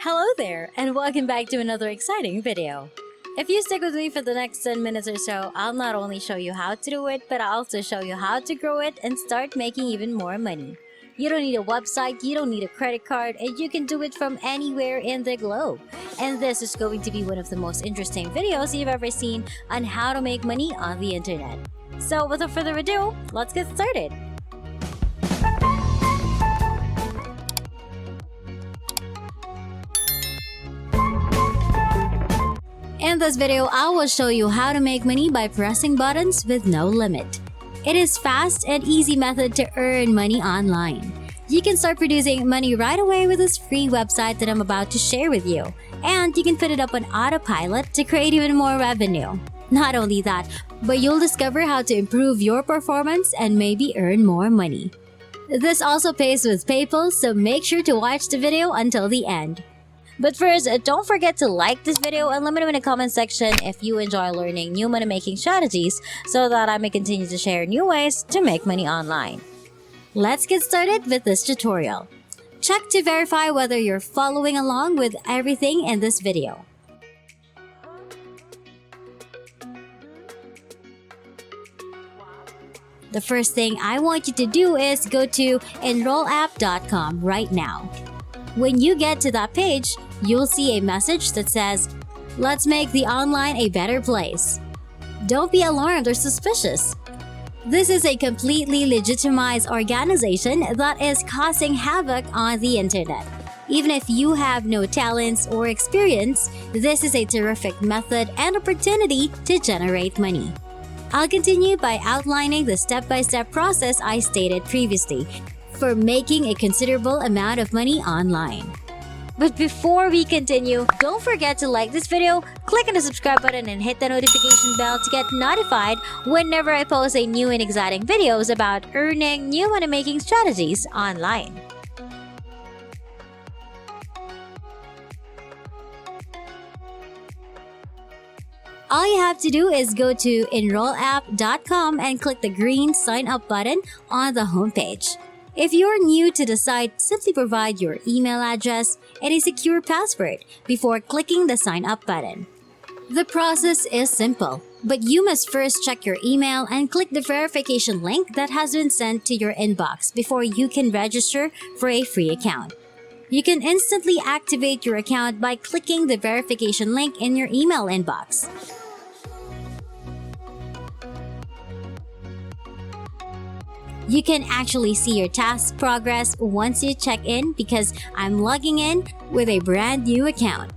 Hello there, and welcome back to another exciting video. If you stick with me for the next 10 minutes or so, I'll not only show you how to do it, but I'll also show you how to grow it and start making even more money. You don't need a website, you don't need a credit card, and you can do it from anywhere in the globe. And this is going to be one of the most interesting videos you've ever seen on how to make money on the internet. So without further ado, let's get started. In this video, I will show you how to make money by pressing buttons with no limit. It is fast and easy method to earn money online. You can start producing money right away with this free website that I'm about to share with you. And you can put it up on autopilot to create even more revenue. Not only that, but you'll discover how to improve your performance and maybe earn more money. This also pays with PayPal, so make sure to watch the video until the end. But first, don't forget to like this video and let me know in the comment section if you enjoy learning new money-making strategies so that I may continue to share new ways to make money online. Let's get started with this tutorial. Check to verify whether you're following along with everything in this video. The first thing I want you to do is go to enrollapp.com right now. When you get to that page, you'll see a message that says, "Let's make the online a better place." Don't be alarmed or suspicious. This is a completely legitimized organization that is causing havoc on the internet. Even if you have no talents or experience, this is a terrific method and opportunity to generate money. I'll continue by outlining the step-by-step process I stated previously for making a considerable amount of money online. But before we continue, don't forget to like this video, click on the subscribe button and hit the notification bell to get notified whenever I post a new and exciting videos about earning new money-making strategies online. All you have to do is go to enrollapp.com and click the green sign up button on the homepage. If you're new to the site, simply provide your email address and a secure password before clicking the sign up button. The process is simple, but you must first check your email and click the verification link that has been sent to your inbox before you can register for a free account. You can instantly activate your account by clicking the verification link in your email inbox. You can actually see your task progress once you check in because I'm logging in with a brand new account.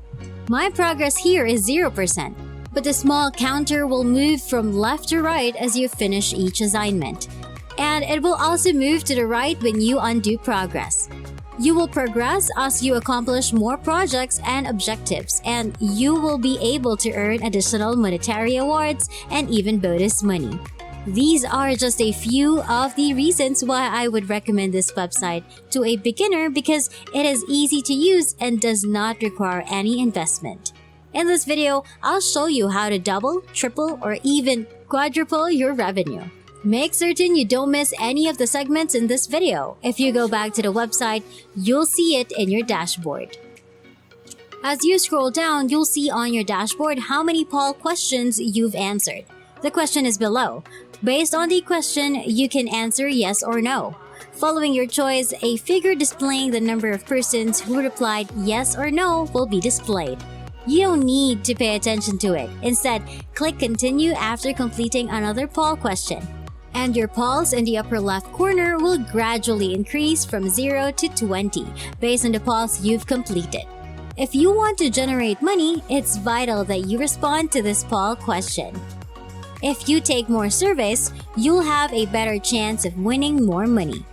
My progress here is 0%, but the small counter will move from left to right as you finish each assignment. And it will also move to the right when you undo progress. You will progress as you accomplish more projects and objectives, and you will be able to earn additional monetary awards and even bonus money. These are just a few of the reasons why I would recommend this website to a beginner because it is easy to use and does not require any investment. In this video, I'll show you how to double, triple, or even quadruple your revenue. Make certain you don't miss any of the segments in this video. If you go back to the website, you'll see it in your dashboard. As you scroll down, you'll see on your dashboard how many poll questions you've answered. The question is below. Based on the question, you can answer yes or no. Following your choice, a figure displaying the number of persons who replied yes or no will be displayed. You don't need to pay attention to it. Instead, click continue after completing another poll question. And your polls in the upper left corner will gradually increase from 0 to 20 based on the polls you've completed. If you want to generate money, it's vital that you respond to this poll question. If you take more surveys, you'll have a better chance of winning more money.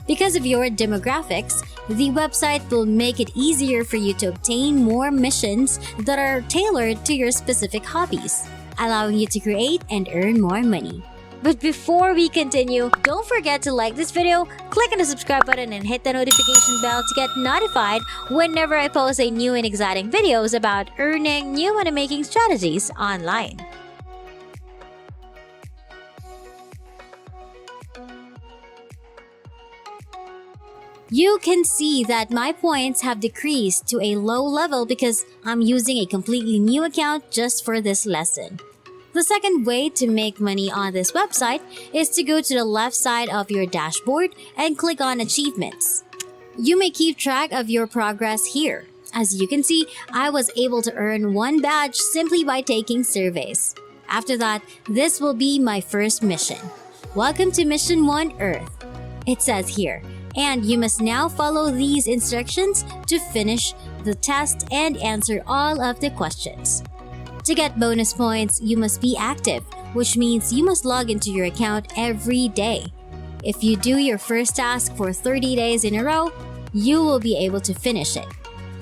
Because of your demographics, the website will make it easier for you to obtain more missions that are tailored to your specific hobbies, allowing you to create and earn more money. But before we continue, don't forget to like this video, click on the subscribe button and hit the notification bell to get notified whenever I post a new and exciting videos about earning new money-making strategies online. You can see that my points have decreased to a low level because I'm using a completely new account just for this lesson. The second way to make money on this website is to go to the left side of your dashboard and click on Achievements. You may keep track of your progress here. As you can see, I was able to earn one badge simply by taking surveys. After that, this will be my first mission. Welcome to Mission 1 Earth. It says here, and you must now follow these instructions to finish the test and answer all of the questions. To get bonus points, you must be active, which means you must log into your account every day. If you do your first task for 30 days in a row, you will be able to finish it.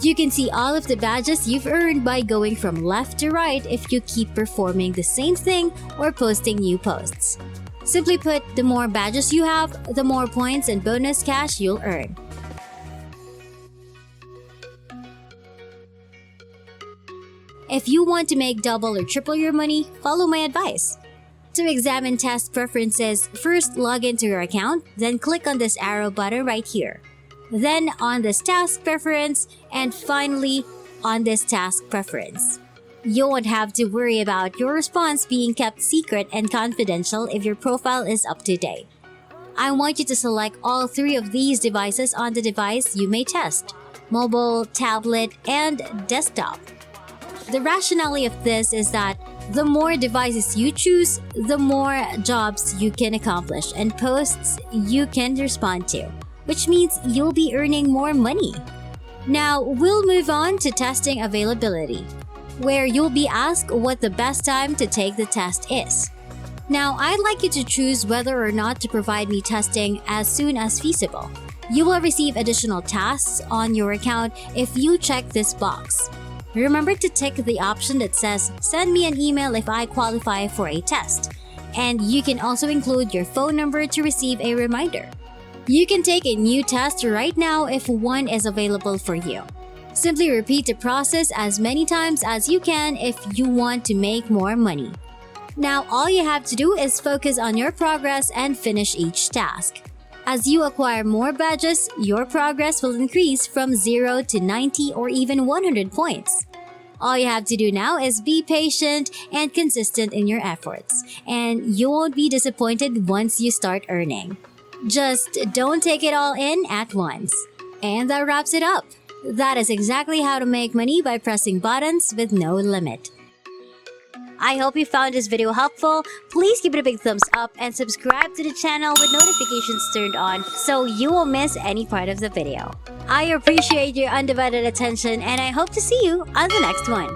You can see all of the badges you've earned by going from left to right if you keep performing the same thing or posting new posts. Simply put, the more badges you have, the more points and bonus cash you'll earn. If you want to make double or triple your money, follow my advice. To examine test preferences, first log into your account, then click on this arrow button right here. Then on this task preference, and finally on this task preference. You won't have to worry about your response being kept secret and confidential if your profile is up to date. I want you to select all three of these devices on the device you may test: mobile, tablet, and desktop. The rationale of this is that the more devices you choose, the more jobs you can accomplish and posts you can respond to, which means you'll be earning more money. Now, we'll move on to testing availability, where you'll be asked what the best time to take the test is. Now, I'd like you to choose whether or not to provide me testing as soon as feasible. You will receive additional tasks on your account if you check this box. Remember to tick the option that says, "Send me an email if I qualify for a test." And you can also include your phone number to receive a reminder. You can take a new test right now if one is available for you. Simply repeat the process as many times as you can if you want to make more money. Now, all you have to do is focus on your progress and finish each task. As you acquire more badges, your progress will increase from 0 to 90 or even 100 points. All you have to do now is be patient and consistent in your efforts, and you won't be disappointed once you start earning. Just don't take it all in at once. And that wraps it up. That is exactly how to make money by pressing buttons with no limit. I hope you found this video helpful. Please give it a big thumbs up and subscribe to the channel with notifications turned on so you won't miss any part of the video. I appreciate your undivided attention and I hope to see you on the next one.